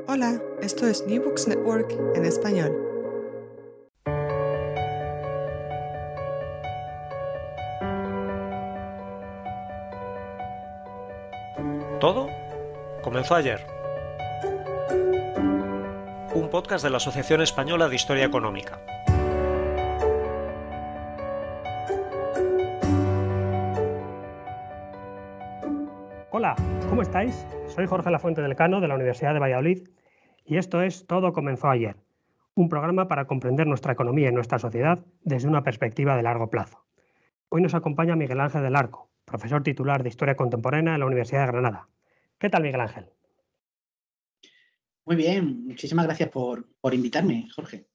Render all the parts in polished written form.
Hola, esto es New Books Network en español. Todo comenzó ayer. Un podcast de la Asociación Española de Historia Económica. Hola, ¿cómo estáis? Soy Jorge Lafuente del Cano de la Universidad de Valladolid y esto es Todo comenzó ayer, un programa para comprender nuestra economía y nuestra sociedad desde una perspectiva de largo plazo. Hoy nos acompaña Miguel Ángel del Arco, profesor titular de Historia Contemporánea en la Universidad de Granada. ¿Qué tal, Miguel Ángel? Muy bien, muchísimas gracias por invitarme, Jorge.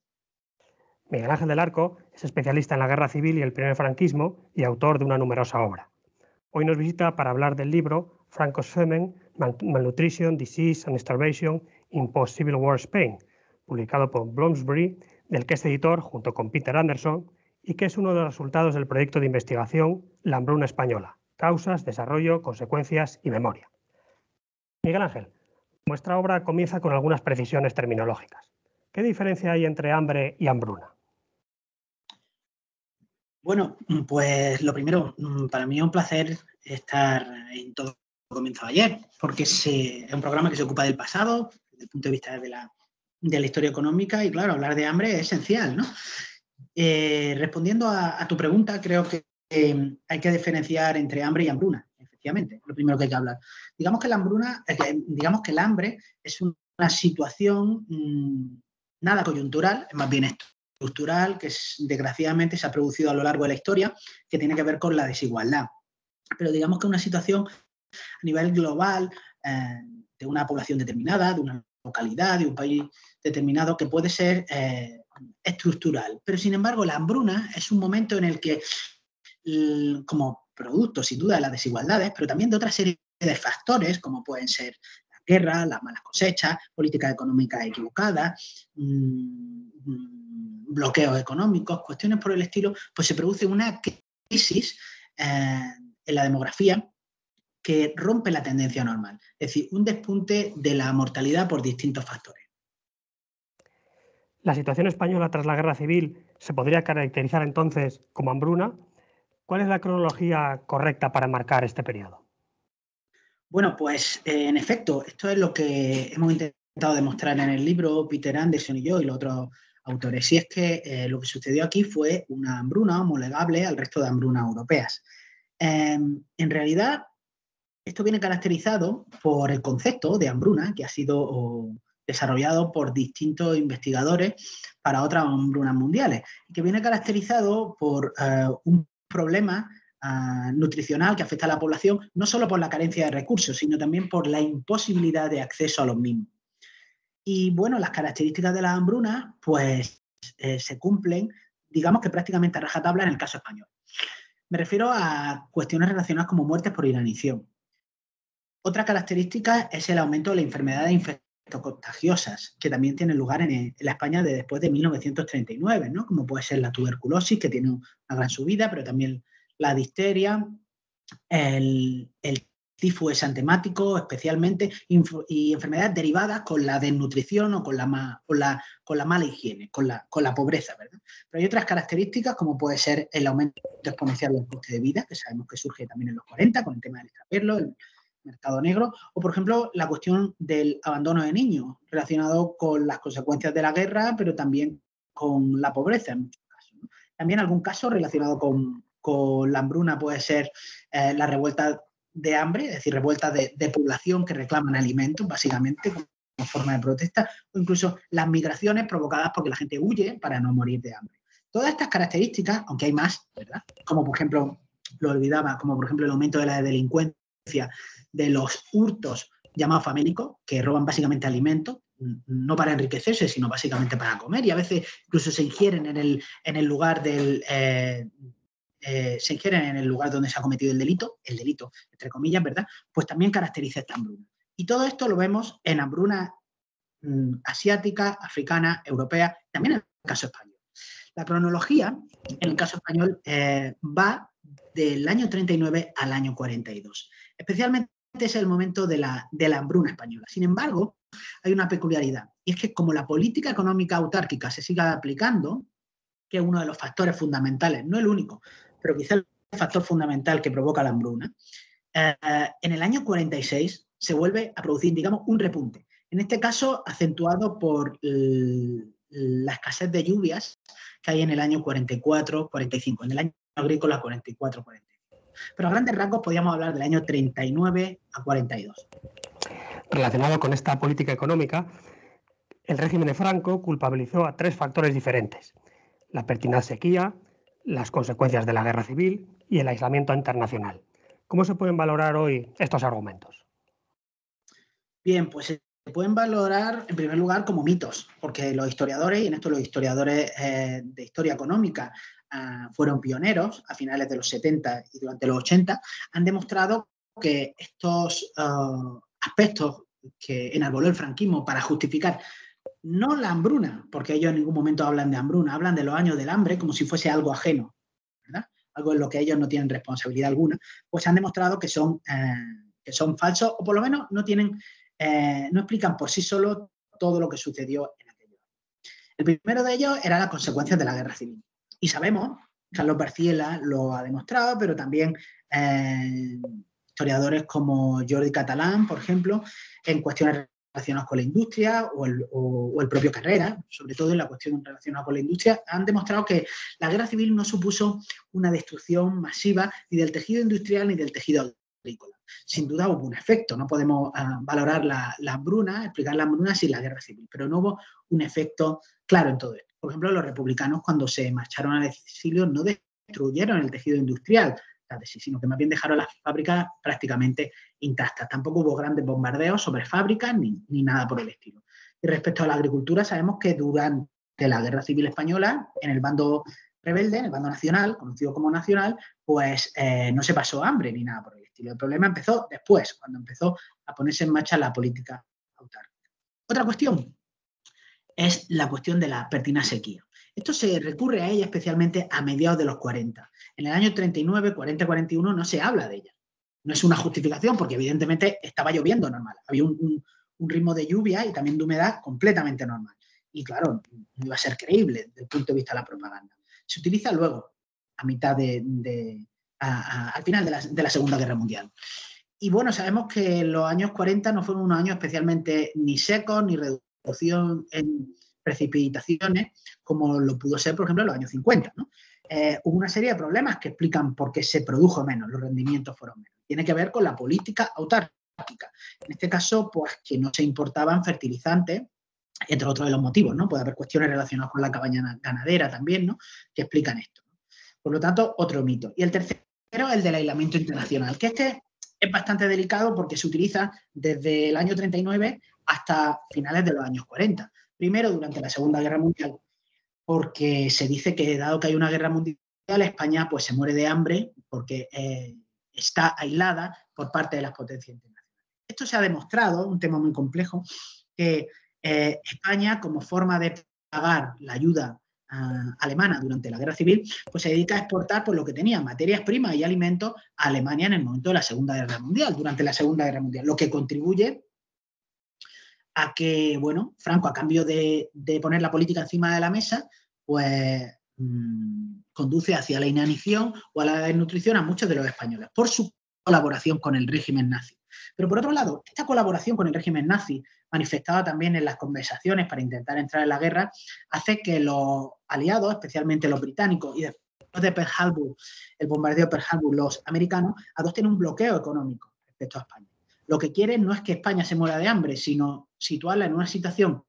Miguel Ángel del Arco es especialista en la Guerra Civil y el primer franquismo y autor de una numerosa obra. Hoy nos visita para hablar del libro Franco's Famine, Malnutrition, Disease and Starvation in Post-Civil War Spain, publicado por Bloomsbury, del que es editor junto con Peter Anderson y que es uno de los resultados del proyecto de investigación La hambruna española, causas, desarrollo, consecuencias y memoria. Miguel Ángel, vuestra obra comienza con algunas precisiones terminológicas. ¿Qué diferencia hay entre hambre y hambruna? Bueno, pues lo primero, para mí es un placer estar en Todo comenzó ayer, porque es un programa que se ocupa del pasado, desde el punto de vista de la historia económica, y claro, hablar de hambre es esencial, ¿no? Respondiendo a tu pregunta, creo que hay que diferenciar entre hambre y hambruna, efectivamente, lo primero que hay que hablar. Digamos que el hambre es una situación nada coyuntural, es más bien estructural, que desgraciadamente se ha producido a lo largo de la historia, que tiene que ver con la desigualdad. Pero digamos que una situación a nivel global de una población determinada, de una localidad, de un país determinado, que puede ser estructural. Pero sin embargo, la hambruna es un momento en el que, como producto sin duda de las desigualdades, pero también de otra serie de factores, como pueden ser la guerra, las malas cosechas, políticas económicas equivocadas, bloqueos económicos, cuestiones por el estilo, pues se produce una crisis en la demografía que rompe la tendencia normal, es decir, un despunte de la mortalidad por distintos factores. La situación española tras la Guerra Civil se podría caracterizar entonces como hambruna. ¿Cuál es la cronología correcta para marcar este periodo? Bueno, pues en efecto, esto es lo que hemos intentado demostrar en el libro Peter Anderson y yo y los otros autores, y es que lo que sucedió aquí fue una hambruna homologable al resto de hambrunas europeas. En realidad, esto viene caracterizado por el concepto de hambruna, que ha sido desarrollado por distintos investigadores para otras hambrunas mundiales, y que viene caracterizado por un problema nutricional que afecta a la población, no solo por la carencia de recursos, sino también por la imposibilidad de acceso a los mismos. Y bueno, las características de la hambruna pues se cumplen, digamos que prácticamente a rajatabla en el caso español. Me refiero a cuestiones relacionadas como muertes por inanición. Otra característica es el aumento de las enfermedades infectocontagiosas, que también tienen lugar en la España de después de 1939, ¿no? Como puede ser la tuberculosis, que tiene una gran subida, pero también la difteria, el tifus exantemático especialmente, y enfermedades derivadas con la desnutrición o con la mala higiene, con la pobreza, ¿verdad? Pero hay otras características como puede ser el aumento exponencial del coste de vida, que sabemos que surge también en los 40 con el tema del extraperlo, el mercado negro, o por ejemplo la cuestión del abandono de niños relacionado con las consecuencias de la guerra, pero también con la pobreza en muchos casos, ¿no? También algún caso relacionado con la hambruna puede ser la revuelta de hambre, es decir, revueltas de población que reclaman alimentos, básicamente, como forma de protesta, o incluso las migraciones provocadas porque la gente huye para no morir de hambre. Todas estas características, aunque hay más, ¿verdad? Como por ejemplo, lo olvidaba, como por ejemplo el aumento de la delincuencia, de los hurtos llamados famélicos, que roban básicamente alimentos, no para enriquecerse, sino básicamente para comer, y a veces incluso se ingieren en el lugar del... se ingieren en el lugar donde se ha cometido el delito, entre comillas, ¿verdad? Pues también caracteriza esta hambruna. Y todo esto lo vemos en hambruna asiática, africana, europea, también en el caso español. La cronología, en el caso español, va del año 39 al año 42. Especialmente es el momento de la hambruna española. Sin embargo, hay una peculiaridad, y es que como la política económica autárquica se siga aplicando, que es uno de los factores fundamentales, no el único, pero quizá el factor fundamental que provoca la hambruna, en el año 46 se vuelve a producir, digamos, un repunte. En este caso, acentuado por la escasez de lluvias que hay en el año 44-45, en el año agrícola 44-45. Pero a grandes rasgos podríamos hablar del año 39 a 42. Relacionado con esta política económica, el régimen de Franco culpabilizó a 3 factores diferentes: la pertinaz sequía, las consecuencias de la guerra civil y el aislamiento internacional. ¿Cómo se pueden valorar hoy estos argumentos? Bien, pues se pueden valorar en primer lugar como mitos, porque los historiadores, y en esto los historiadores de historia económica fueron pioneros a finales de los 70 y durante los 80, han demostrado que estos aspectos que enarboló el franquismo para justificar no la hambruna, porque ellos en ningún momento hablan de hambruna, hablan de los años del hambre como si fuese algo ajeno, ¿verdad? Algo en lo que ellos no tienen responsabilidad alguna, pues han demostrado que son falsos, o por lo menos no explican por sí solos todo lo que sucedió en aquello. El primero de ellos era las consecuencias de la guerra civil. Y sabemos, Carlos Barciela lo ha demostrado, pero también historiadores como Jordi Catalán, por ejemplo, en cuestiones relacionadas con la industria o el propio Carrera, sobre todo en la cuestión relacionada con la industria, han demostrado que la guerra civil no supuso una destrucción masiva ni del tejido industrial ni del tejido agrícola. Sin duda hubo un efecto, no podemos valorar la hambruna, explicar la hambruna sin la guerra civil, pero no hubo un efecto claro en todo esto. Por ejemplo, los republicanos cuando se marcharon al exilio no destruyeron el tejido industrial, sino que más bien dejaron las fábricas prácticamente intactas. Tampoco hubo grandes bombardeos sobre fábricas ni nada por el estilo. Y respecto a la agricultura, sabemos que durante la Guerra Civil Española, en el bando rebelde, en el bando nacional, conocido como nacional, pues no se pasó hambre ni nada por el estilo. El problema empezó después, cuando empezó a ponerse en marcha la política autárquica. Otra cuestión es la cuestión de la pertinaz sequía. Esto se recurre a ella especialmente a mediados de los 40. En el año 39, 40, 41 no se habla de ella. No es una justificación porque evidentemente estaba lloviendo normal. Había un ritmo de lluvia y también de humedad completamente normal. Y claro, no iba a ser creíble desde el punto de vista de la propaganda. Se utiliza luego, a mitad al final de la Segunda Guerra Mundial. Y bueno, sabemos que los años 40 no fueron unos años especialmente ni secos ni reducción en precipitaciones como lo pudo ser, por ejemplo, en los años 50, ¿no? Hubo una serie de problemas que explican por qué se produjo menos, los rendimientos fueron menos. Tiene que ver con la política autárquica. En este caso, pues que no se importaban fertilizantes, entre otros de los motivos, ¿no? Puede haber cuestiones relacionadas con la cabaña ganadera también, ¿no? Que explican esto, ¿no? Por lo tanto, otro mito. Y el tercero, el del aislamiento internacional, que este es bastante delicado porque se utiliza desde el año 39 hasta finales de los años 40. Primero, durante la Segunda Guerra Mundial, porque se dice que dado que hay una guerra mundial, España pues se muere de hambre porque está aislada por parte de las potencias internacionales. Esto se ha demostrado, un tema muy complejo, que España, como forma de pagar la ayuda alemana durante la guerra civil, pues se dedica a exportar por lo que tenía, materias primas y alimentos a Alemania en el momento de la Segunda Guerra Mundial, durante la Segunda Guerra Mundial, lo que contribuye a que, bueno, Franco, a cambio de poner la política encima de la mesa, pues conduce hacia la inanición o a la desnutrición a muchos de los españoles por su colaboración con el régimen nazi. Pero por otro lado, esta colaboración con el régimen nazi, manifestada también en las conversaciones para intentar entrar en la guerra, hace que los aliados, especialmente los británicos y después de Pearl Harbor, el bombardeo de Pearl Harbor, los americanos, adopten un bloqueo económico respecto a España. Lo que quieren no es que España se muera de hambre, sino situarla en una situación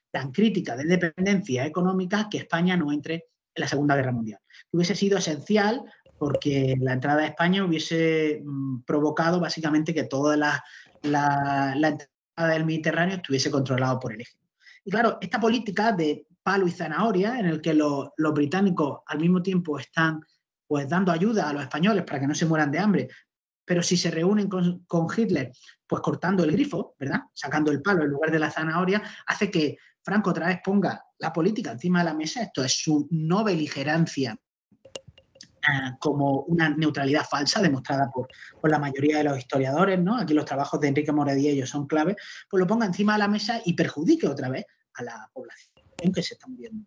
tan crítica de dependencia económica que España no entre en la Segunda Guerra Mundial. Hubiese sido esencial porque la entrada de España hubiese provocado básicamente que toda la entrada del Mediterráneo estuviese controlado por el ejército. Y claro, esta política de palo y zanahoria, en el que los británicos al mismo tiempo están pues dando ayuda a los españoles para que no se mueran de hambre, pero si se reúnen con Hitler, pues cortando el grifo, ¿verdad? Sacando el palo en lugar de la zanahoria, hace que Franco otra vez ponga la política encima de la mesa. Esto es su no beligerancia como una neutralidad falsa demostrada por la mayoría de los historiadores, ¿no? Aquí los trabajos de Enrique Moradiello son clave, pues lo ponga encima de la mesa y perjudique otra vez a la población que se está muriendo.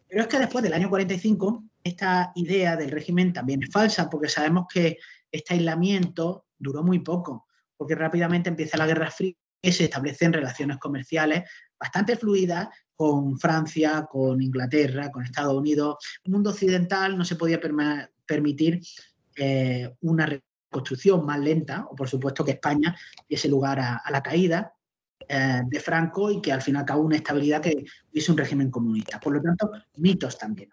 Pero es que después del año 45, esta idea del régimen también es falsa, porque sabemos que este aislamiento duró muy poco, porque rápidamente empieza la Guerra Fría y se establecen relaciones comerciales bastante fluidas con Francia, con Inglaterra, con Estados Unidos. El mundo occidental no se podía permitir una reconstrucción más lenta, o por supuesto que España diese lugar a la caída de Franco y que al fin y al cabo una estabilidad que hubiese un régimen comunista. Por lo tanto, mitos también.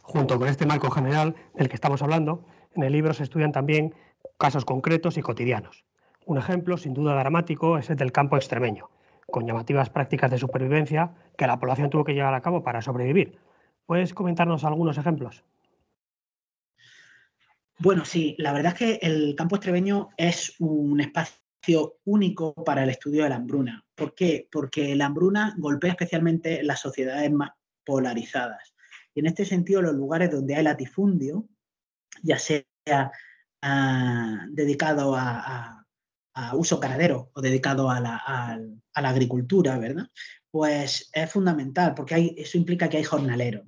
Junto con este marco general del que estamos hablando, en el libro se estudian también casos concretos y cotidianos. Un ejemplo, sin duda dramático, es el del campo extremeño, con llamativas prácticas de supervivencia que la población tuvo que llevar a cabo para sobrevivir. ¿Puedes comentarnos algunos ejemplos? Bueno, sí, la verdad es que el campo extremeño es un espacio único para el estudio de la hambruna. ¿Por qué? Porque la hambruna golpea especialmente las sociedades más polarizadas. Y en este sentido, los lugares donde hay latifundio, ya sea dedicado a uso ganadero o dedicado a la agricultura, ¿verdad? Pues es fundamental porque eso implica que hay jornaleros.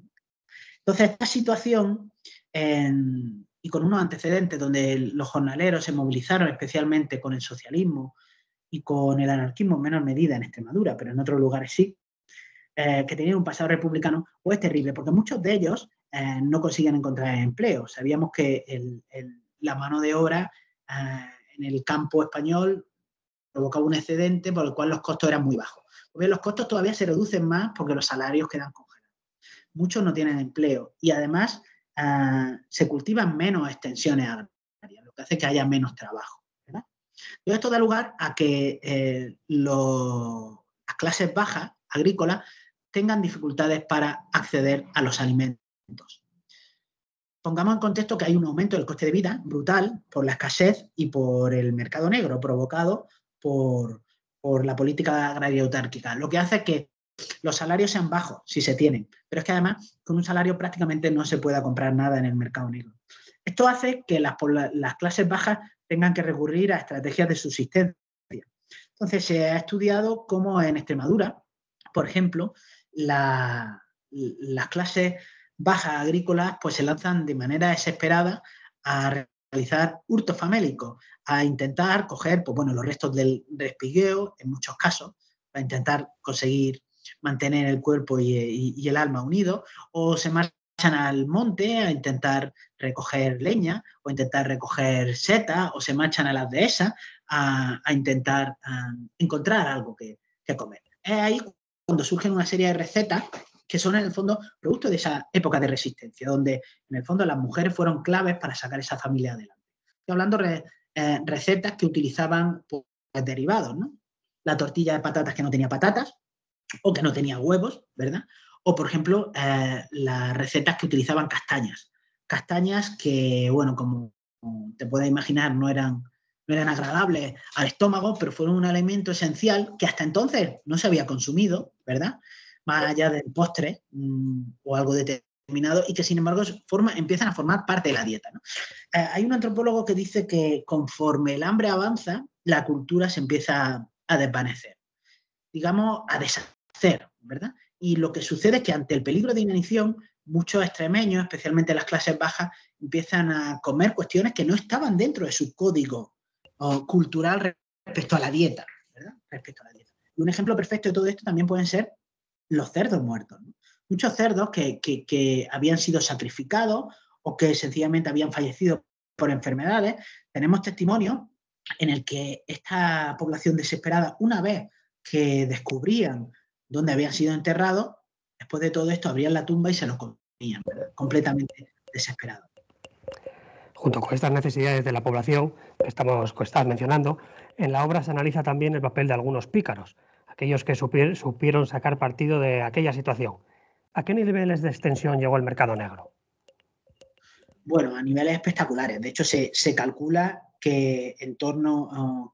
Entonces, esta situación, y con unos antecedentes donde los jornaleros se movilizaron especialmente con el socialismo y con el anarquismo en menor medida en Extremadura, pero en otros lugares sí, que tenían un pasado republicano, pues es terrible, porque muchos de ellos no consiguen encontrar empleo. Sabíamos que la mano de obra en el campo español provocaba un excedente por el cual los costos eran muy bajos. Pues los costos todavía se reducen más porque los salarios quedan congelados. Muchos no tienen empleo y además se cultivan menos extensiones agrarias, lo que hace que haya menos trabajo, ¿verdad? Todo esto da lugar a que las clases bajas agrícolas tengan dificultades para acceder a los alimentos. Pongamos en contexto que hay un aumento del coste de vida brutal por la escasez y por el mercado negro provocado por la política agraria autárquica, lo que hace que los salarios sean bajos, si se tienen, pero es que además con un salario prácticamente no se pueda comprar nada en el mercado negro. Esto hace que las clases bajas tengan que recurrir a estrategias de subsistencia. Entonces se ha estudiado cómo en Extremadura, por ejemplo, las clases bajas agrícolas pues se lanzan de manera desesperada a realizar hurtos famélicos, a intentar coger pues, bueno, los restos del espigueo, en muchos casos, para intentar conseguir mantener el cuerpo y el alma unidos, o se marchan al monte a intentar recoger leña, o intentar recoger setas, o se marchan a las dehesas a intentar encontrar algo que comer. Es ahí cuando surgen una serie de recetas que son en el fondo producto de esa época de resistencia, donde en el fondo las mujeres fueron claves para sacar esa familia adelante. Estoy hablando de recetas que utilizaban pues, derivados, ¿no? La tortilla de patatas que no tenía patatas, o que no tenía huevos, ¿verdad? O, por ejemplo, las recetas que utilizaban castañas. Castañas que, bueno, como te puedes imaginar, no eran agradables al estómago, pero fueron un alimento esencial que hasta entonces no se había consumido, ¿verdad? Más allá del postre o algo determinado, y que, sin embargo, empiezan a formar parte de la dieta, ¿no? Hay un antropólogo que dice que conforme el hambre avanza, la cultura se empieza a desvanecer, digamos, a deshacer, ¿verdad? Y lo que sucede es que ante el peligro de inanición, muchos extremeños, especialmente las clases bajas, empiezan a comer cuestiones que no estaban dentro de su código cultural respecto a la dieta, ¿verdad? Respecto a la dieta. Y un ejemplo perfecto de todo esto también pueden ser los cerdos muertos, ¿no? Muchos cerdos que habían sido sacrificados o que sencillamente habían fallecido por enfermedades. Tenemos testimonios en el que esta población desesperada, una vez que descubrían dónde habían sido enterrados, después de todo esto abrían la tumba y se los comían, ¿verdad? Completamente desesperados. Junto con estas necesidades de la población que estás mencionando, en la obra se analiza también el papel de algunos pícaros, aquellos que supieron sacar partido de aquella situación. ¿A qué niveles de extensión llegó el mercado negro? Bueno, a niveles espectaculares. De hecho, se calcula que en torno a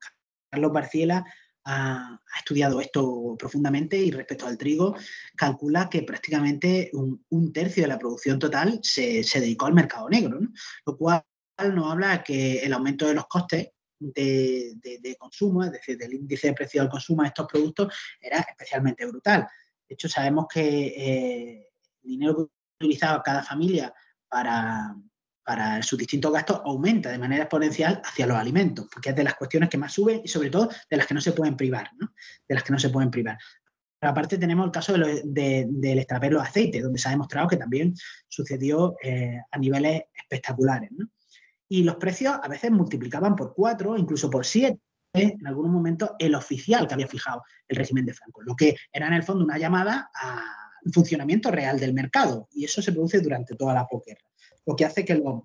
Carlos Barciela ha estudiado esto profundamente y respecto al trigo calcula que prácticamente un tercio de la producción total se dedicó al mercado negro, ¿no? Lo cual nos habla de que el aumento de los costes de consumo, es decir, del índice de precio al consumo de estos productos, era especialmente brutal. De hecho, sabemos que el dinero que utilizaba cada familia para sus distintos gastos aumenta de manera exponencial hacia los alimentos, porque es de las cuestiones que más suben y sobre todo de las que no se pueden privar, ¿no? De las que no se pueden privar. Pero aparte tenemos el caso del extraper de los aceites, donde se ha demostrado que también sucedió a niveles espectaculares, ¿no? Y los precios a veces multiplicaban por 4, incluso por 7, en algunos momentos el oficial que había fijado el régimen de Franco, lo que era en el fondo una llamada al funcionamiento real del mercado, y eso se produce durante toda la posguerra, lo que hace que los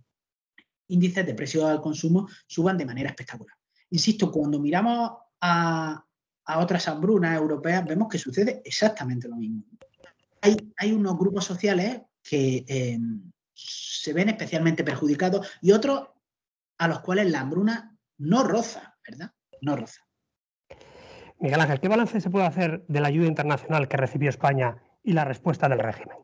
índices de precios al consumo suban de manera espectacular. Insisto, cuando miramos a otras hambrunas europeas, vemos que sucede exactamente lo mismo. Hay unos grupos sociales que se ven especialmente perjudicados y otros a los cuales la hambruna no roza, ¿verdad? No roza. Miguel Ángel, ¿qué balance se puede hacer de la ayuda internacional que recibió España y la respuesta del régimen?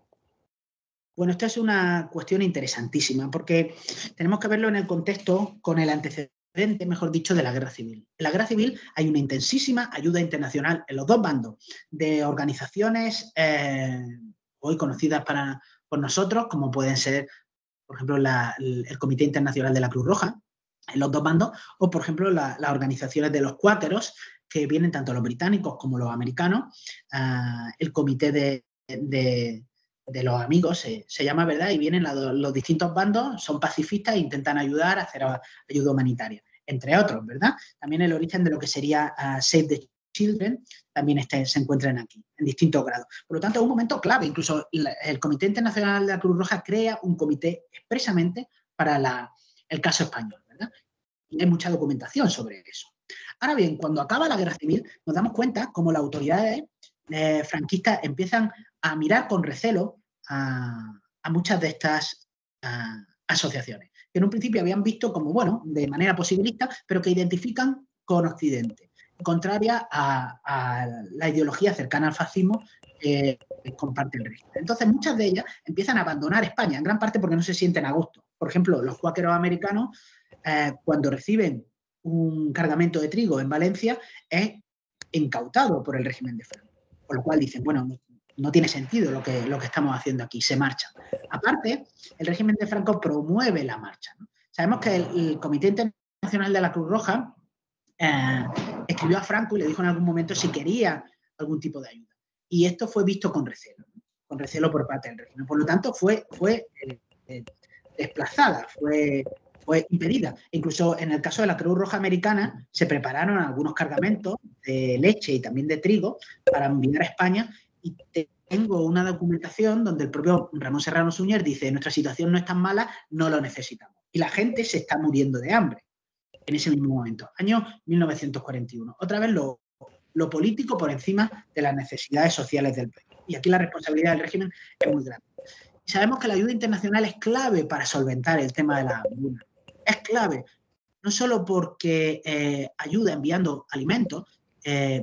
Bueno, esta es una cuestión interesantísima porque tenemos que verlo en el contexto con el antecedente, mejor dicho, de la guerra civil. En la guerra civil hay una intensísima ayuda internacional en los dos bandos, de organizaciones hoy conocidas por nosotros, como pueden ser, por ejemplo, el Comité Internacional de la Cruz Roja, en los dos bandos, o por ejemplo las organizaciones de los cuáqueros, que vienen tanto los británicos como los americanos, el Comité de los Amigos se llama, ¿verdad? Y vienen los distintos bandos, son pacifistas e intentan ayudar a hacer ayuda humanitaria, entre otros, ¿verdad? También el origen de lo que sería Save the Children también se encuentran aquí, en distintos grados. Por lo tanto, es un momento clave. Incluso el Comité Internacional de la Cruz Roja crea un comité expresamente para el caso español, ¿verdad? Y hay mucha documentación sobre eso. Ahora bien, cuando acaba la guerra civil, nos damos cuenta cómo las autoridades franquistas empiezan a mirar con recelo a muchas de estas asociaciones, que en un principio habían visto como, bueno, de manera posibilista, pero que identifican con Occidente, contraria a la ideología cercana al fascismo que comparte el régimen. Entonces, muchas de ellas empiezan a abandonar España, en gran parte porque no se sienten a gusto. Por ejemplo, los cuáqueros americanos, cuando reciben un cargamento de trigo en Valencia, es incautado por el régimen de Franco. Por lo cual dicen, bueno, no tiene sentido lo que estamos haciendo aquí, se marchan. Aparte, el régimen de Franco promueve la marcha, ¿no? Sabemos que el Comité Internacional de la Cruz Roja escribió a Franco y le dijo en algún momento si quería algún tipo de ayuda. Y esto fue visto con recelo por parte del régimen. Por lo tanto, fue desplazada, fue impedida. Incluso en el caso de la Cruz Roja Americana se prepararon algunos cargamentos de leche y también de trigo para enviar a España, y tengo una documentación donde el propio Ramón Serrano Suñer dice: nuestra situación no es tan mala, no lo necesitamos. Y la gente se está muriendo de hambre en ese mismo momento, año 1941. Otra vez lo político por encima de las necesidades sociales del país. Y aquí la responsabilidad del régimen es muy grande. Y sabemos que la ayuda internacional es clave para solventar el tema de la hambruna. Es clave, no solo porque ayuda enviando alimentos,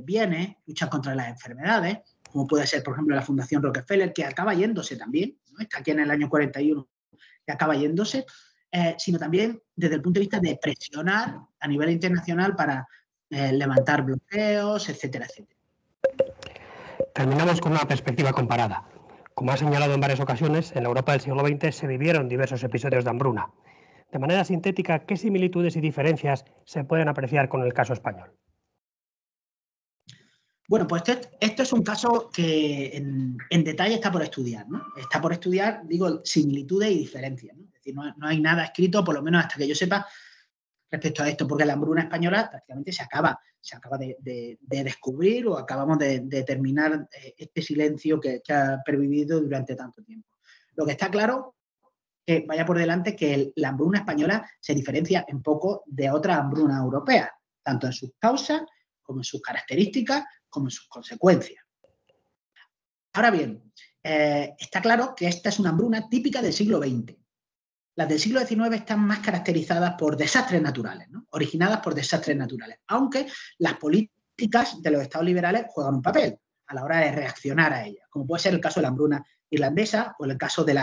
bienes, lucha contra las enfermedades, como puede ser, por ejemplo, la Fundación Rockefeller, que acaba yéndose también, ¿no? Está aquí en el año 41, que acaba yéndose, sino también desde el punto de vista de presionar a nivel internacional para levantar bloqueos, etcétera, etcétera. Terminamos con una perspectiva comparada. Como ha señalado en varias ocasiones, en la Europa del siglo XX se vivieron diversos episodios de hambruna. De manera sintética, ¿qué similitudes y diferencias se pueden apreciar con el caso español? Bueno, pues esto es un caso que en detalle está por estudiar, ¿no? Está por estudiar, digo, similitudes y diferencias, ¿no? Es decir, no hay nada escrito, por lo menos hasta que yo sepa, respecto a esto, porque la hambruna española prácticamente se acaba de descubrir, o acabamos de terminar este silencio que ha pervivido durante tanto tiempo. Lo que está claro, que vaya por delante, que la hambruna española se diferencia en poco de otras hambrunas europeas, tanto en sus causas como en sus características, como en sus consecuencias. Ahora bien, está claro que esta es una hambruna típica del siglo XX. Las del siglo XIX están más caracterizadas por desastres naturales, ¿no? Originadas por desastres naturales, aunque las políticas políticas de los estados liberales juegan un papel a la hora de reaccionar a ellas, como puede ser el caso de la hambruna irlandesa o el caso de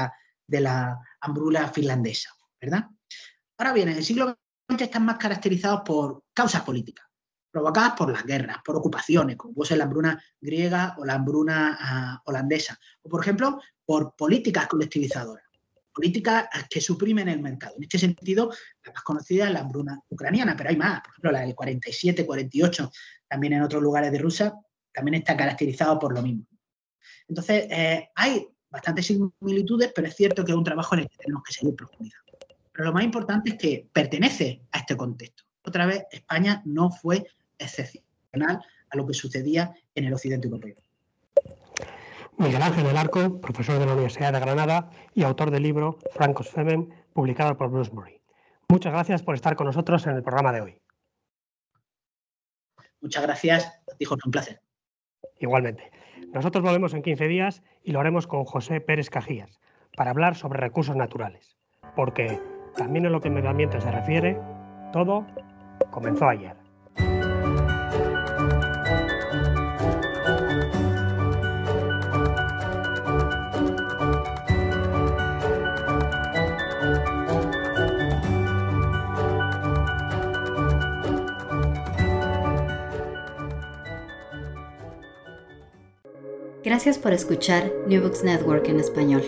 la hambruna finlandesa, ¿verdad? Ahora bien, en el siglo XX están más caracterizados por causas políticas, provocadas por las guerras, por ocupaciones, como puede ser la hambruna griega o la hambruna holandesa, o por ejemplo, por políticas colectivizadoras, políticas que suprimen el mercado. En este sentido, la más conocida es la hambruna ucraniana, pero hay más, por ejemplo, la del 47, 48, también en otros lugares de Rusia, también está caracterizado por lo mismo. Entonces, hay bastantes similitudes, pero es cierto que es un trabajo en el que tenemos que seguir profundizando. Pero lo más importante es que pertenece a este contexto. Otra vez, España no fue excepcional a lo que sucedía en el occidente europeo. Miguel Ángel del Arco, profesor de la Universidad de Granada y autor del libro Francos Femen, publicado por Bloomsbury. Muchas gracias por estar con nosotros en el programa de hoy. Muchas gracias, dijo, un placer. Igualmente. Nosotros volvemos en 15 días y lo haremos con José Pérez Cajías para hablar sobre recursos naturales, porque también en lo que el medio ambiente se refiere, todo comenzó ayer. Gracias por escuchar New Books Network en español.